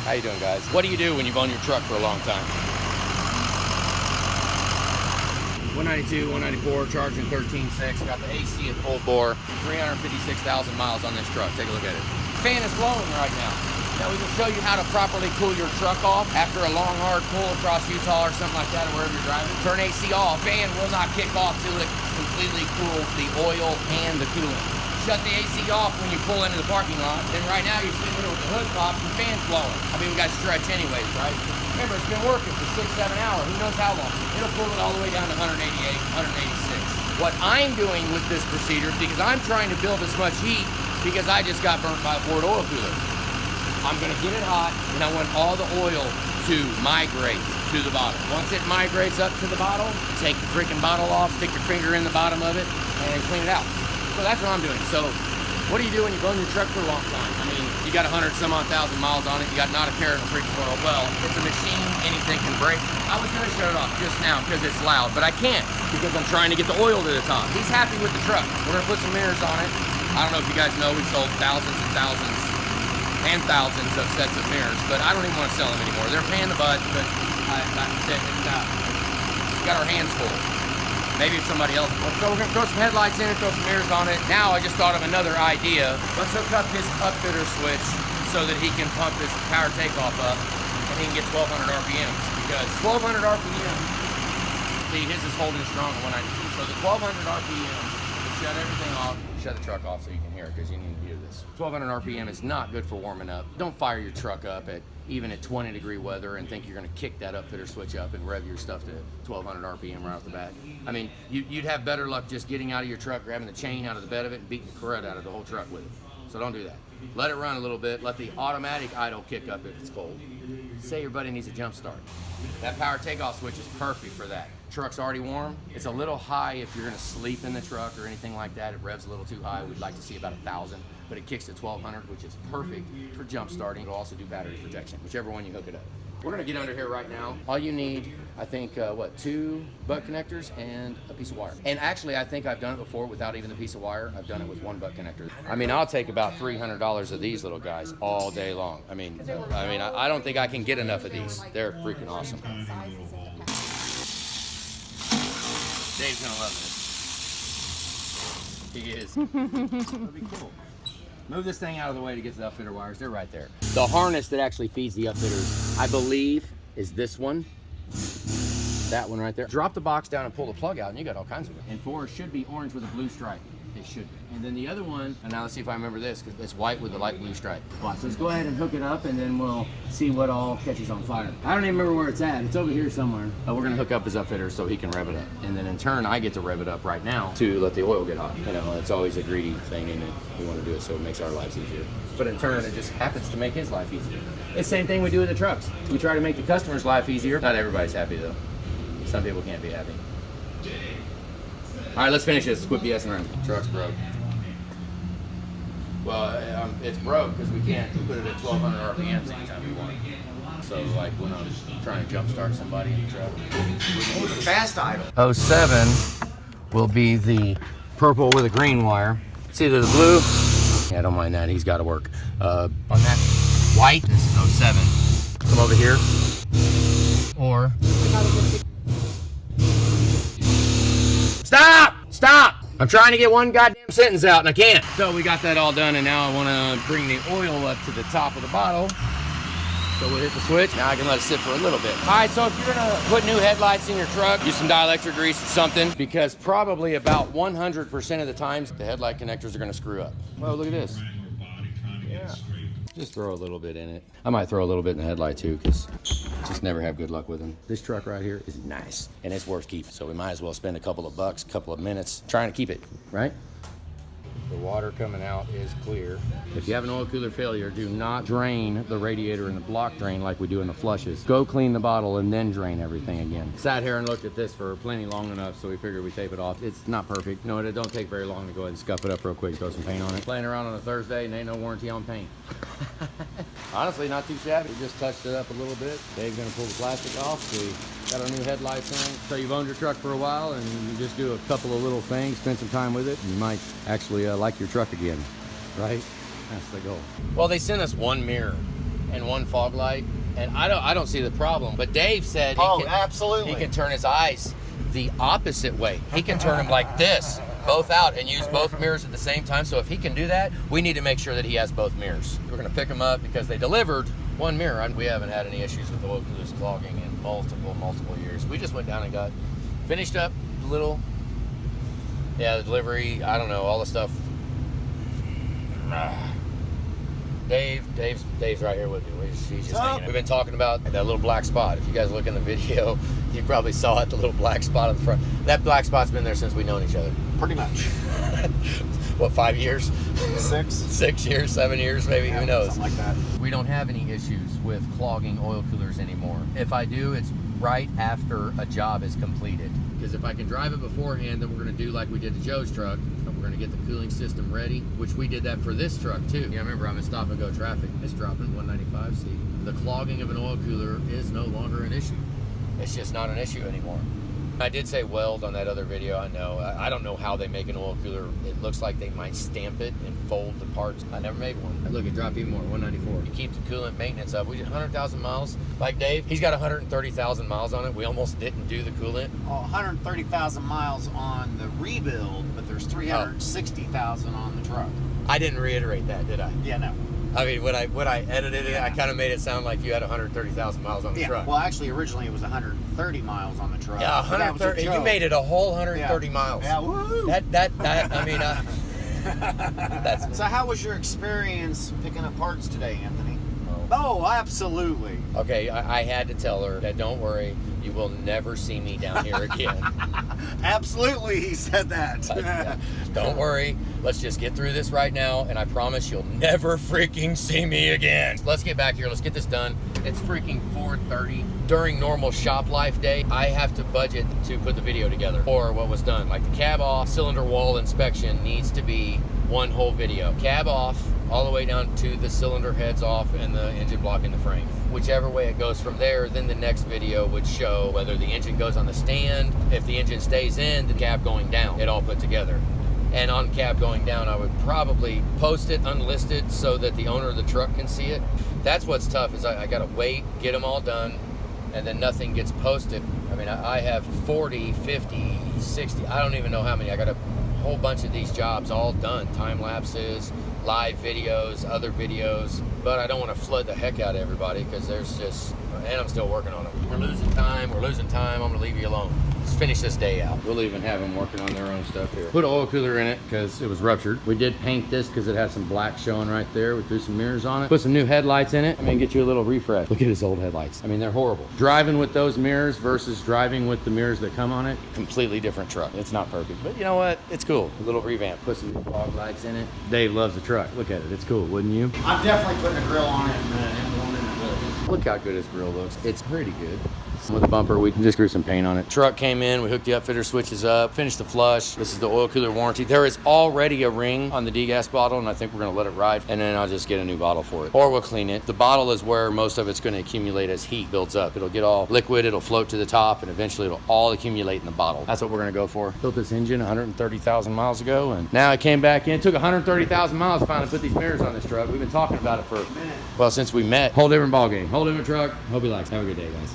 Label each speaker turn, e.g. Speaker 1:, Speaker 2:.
Speaker 1: How you doing, guys? What do you do when you've owned your truck for a long time? 192, 194, charging 13.6. Got the AC at full bore. 356,000 miles on this truck. Take a look at it. Fan is blowing right now. Now we can show you how to properly cool your truck off after a long, hard pull across Utah or something like that, or wherever you're driving. Turn AC off. Fan will not kick off till it completely cools the oil and the coolant. Shut the AC off when you pull into the parking lot. Then right now you're sitting there with the hood popped and the fan's blowing. I mean, we got to stretch anyways, right? Remember, it's been working for 6-7 hours. Who knows how long? It'll pull it all the way down to 188, 186. What I'm doing with this procedure, because I'm trying to build as much heat because I just got burnt by a Ford oil cooler. I'm gonna get it hot, and I want all the oil to migrate to the bottom. Once it migrates up to the bottle, take the freaking bottle off, stick your finger in the bottom of it, and clean it out. So that's what I'm doing. So what do you do when you've owned your truck for a long time? I mean, you got 100-some-odd thousand miles on it, you got not a care in the freaking world. Well, it's a machine, anything can break. I was gonna shut it off just now because it's loud, but I can't because I'm trying to get the oil to the top. He's happy with the truck. We're gonna put some mirrors on it. I don't know if you guys know, we sold thousands and thousands and thousands of sets of mirrors, but I don't even want to sell them anymore. They're a pain in the butt, but we got our hands full. Maybe if somebody else. So we're gonna throw some headlights in it, throw some mirrors on it. Now I just thought of another idea. Let's hook up his upfitter switch so that he can pump this power takeoff up and he can get 1,200 RPMs. Because 1,200 RPMs, see, his is holding strong at 192. So the 1,200 RPMs will shut everything off. Shut the truck off so you can hear it because you need to hear this. 1,200 RPM is not good for warming up. Don't fire your truck up at even at 20-degree weather and think you're going to kick that upfitter switch up and rev your stuff to 1,200 RPM right off the bat. I mean, you'd have better luck just getting out of your truck, grabbing the chain out of the bed of it, and beating the crud out of the whole truck with it. So don't do that. Let it run a little bit. Let the automatic idle kick up if it's cold. Say your buddy needs a jump start. That power takeoff switch is perfect for that. Truck's already warm. It's a little high if you're gonna sleep in the truck or anything like that. It revs a little too high. We'd like to see about 1,000, but it kicks to 1,200, which is perfect for jump starting. It'll also do battery protection, whichever one you hook it up. We're gonna get under here right now. All you need, I think, 2 butt connectors and a piece of wire. And actually, I think I've done it before without even the piece of wire. I've done it with 1 butt connector. I mean, I'll take about $300 of these little guys all day long. I mean, I don't think I can get enough of these. They're freaking awesome. Dave's gonna love this. He is. That'll be cool. Move this thing out of the way to get to the upfitter wires. They're right there. The harness that actually feeds the upfitters, I believe, is this one. That one right there. Drop the box down and pull the plug out, and you got all kinds of it. And 4 should be orange with a blue stripe. It should be. And then the other one, and now let's see if I remember this, because it's white with a light blue stripe. So let's go ahead and hook it up, and then we'll see what all catches on fire. I don't even remember where it's at. It's over here somewhere. But we're gonna hook up his upfitter so he can rev it up. And then in turn, I get to rev it up right now to let the oil get hot. You know, it's always a greedy thing, and we want to do it so it makes our lives easier. But in turn, it just happens to make his life easier. It's the same thing we do with the trucks. We try to make the customer's life easier. Not everybody's happy though. Some people can't be happy. All right, let's finish this. Quit BSing around. Truck's broke. Well, it's broke because we can't put it at 1,200 RPMs anytime we want. So, like when I'm trying to jump start somebody in the truck.
Speaker 2: Oh, the fast idle.
Speaker 1: 07 will be the purple with a green wire. It's either the blue. Yeah, I don't mind that. He's got to work. On that white, this is 07. Come over here. Or. Stop! Stop! I'm trying to get one goddamn sentence out and I can't. So we got that all done and now I want to bring the oil up to the top of the bottle. So we'll hit the switch. Now I can let it sit for a little bit. All right, so if you're gonna put new headlights in your truck, use some dielectric grease or something, because probably about 100% of the times the headlight connectors are gonna screw up. Oh, look at this. Yeah. Just throw a little bit in it. I might throw a little bit in the headlight too, because just never have good luck with them. This truck right here is nice and it's worth keeping. So we might as well spend a couple of bucks, a couple of minutes trying to keep it, right? The water coming out is clear. If you have an oil cooler failure, do not drain the radiator in the block drain like we do in the flushes. Go clean the bottle and then drain everything again. Sat here and looked at this for plenty long enough, so we figured we tape it off. It's not perfect. No, it don't take very long to go ahead and scuff it up real quick, throw some paint on it. Playing around on a Thursday and ain't no warranty on paint. Honestly, not too shabby. We just touched it up a little bit. Dave's gonna pull the plastic off. So we got our new headlights in. So you've owned your truck for a while and you just do a couple of little things, spend some time with it, and you might actually like your truck again, right? That's the goal. Well, they sent us one mirror and one fog light, and I don't see the problem. But Dave said
Speaker 2: absolutely.
Speaker 1: He can turn his eyes the opposite way. He can turn them like this, both out, and use both mirrors at the same time. So if he can do that, we need to make sure that he has both mirrors. We're gonna pick him up because they delivered one mirror. We haven't had any issues with the oil coolers clogging in multiple years. We just went down and finished up the little, the delivery, I don't know, all the stuff. Dave's right here with me. He's just hanging out. We've been talking about that little black spot. If you guys look in the video, you probably saw it, the little black spot on the front. That black spot's been there since we've known each other.
Speaker 2: Pretty much.
Speaker 1: What, 5 years?
Speaker 2: 6.
Speaker 1: 6 years, 7 years, maybe, who knows?
Speaker 2: Something like that.
Speaker 1: We don't have any issues with clogging oil coolers anymore. If I do, it's right after a job is completed. Because if I can drive it beforehand, then we're gonna do like we did to Joe's truck. We're gonna get the cooling system ready, which we did that for this truck too. Yeah, remember, I'm in stop and go traffic. It's dropping 195, see? The clogging of an oil cooler is no longer an issue. It's just not an issue anymore. I did say weld on that other video, I know. I don't know how they make an oil cooler. It looks like they might stamp it and fold the parts. I never made one. Look, it dropped even more, 194. You keep the coolant maintenance up. We did 100,000 miles. Like Dave, he's got 130,000 miles on it. We almost didn't do the coolant.
Speaker 2: Well, 130,000 miles on the rebuild, but there's 360,000 on the truck.
Speaker 1: I didn't reiterate that, did I?
Speaker 2: Yeah, no.
Speaker 1: I mean, when I edited it, I kind of made it sound like you had 130,000 miles on the truck.
Speaker 2: Well, actually, originally it was 130 miles on the truck.
Speaker 1: Yeah, 130. You made it a whole 130 miles.
Speaker 2: Yeah, woo!
Speaker 1: That. I mean, that's.
Speaker 2: So, how was your experience picking up parts today, Anthony? Oh, absolutely.
Speaker 1: Okay, I had to tell her that don't worry, you will never see me down here again.
Speaker 2: Absolutely, he said that.
Speaker 1: Don't worry, let's just get through this right now, and I promise you'll never freaking see me again. Let's get back here, let's get this done. It's freaking 4:30. During normal shop life day, I have to budget to put the video together for what was done. Like the cab off, cylinder wall inspection needs to be one whole video. Cab off, all the way down to the cylinder heads off and the engine block in the frame. Whichever way it goes from there, then the next video would show whether the engine goes on the stand, if the engine stays in, the cab going down, it all put together. And on cab going down, I would probably post it unlisted so that the owner of the truck can see it. That's what's tough, is I gotta wait, get them all done, and then nothing gets posted. I mean, I have 40, 50, 60, I don't even know how many. I got a whole bunch of these jobs all done, time lapses, live videos, other videos, but I don't want to flood the heck out of everybody because there's just, and I'm still working on it. We're losing time, I'm gonna leave you alone. Let's finish this day out. We'll even have them working on their own stuff here. Put an oil cooler in it because it was ruptured. We did paint this because it has some black showing right there. We threw some mirrors on it. Put some new headlights in it. I mean, get you a little refresh. Look at his old headlights. I mean, they're horrible. Driving with those mirrors versus driving with the mirrors that come on it, completely different truck. It's not perfect, but you know what? It's cool. A little revamp. Put some fog lights in it. Dave loves the truck. Look at it. It's cool, wouldn't you?
Speaker 2: I'm definitely putting a grill on it and going in the grill.
Speaker 1: Look how good his grill looks. It's pretty good. With the bumper, we can just screw some paint on it. Truck came in, we hooked the upfitter switches up, finished the flush. This is the oil cooler warranty. There is already a ring on the degas bottle, and I think we're gonna let it ride, and then I'll just get a new bottle for it. Or we'll clean it. The bottle is where most of it's gonna accumulate as heat builds up. It'll get all liquid, it'll float to the top, and eventually it'll all accumulate in the bottle. That's what we're gonna go for. Built this engine 130,000 miles ago, and now it came back in. It took 130,000 miles to finally put these mirrors on this truck. We've been talking about it for, well, since we met. Whole different ballgame, whole different truck. Hope you likes. Have a good day, guys.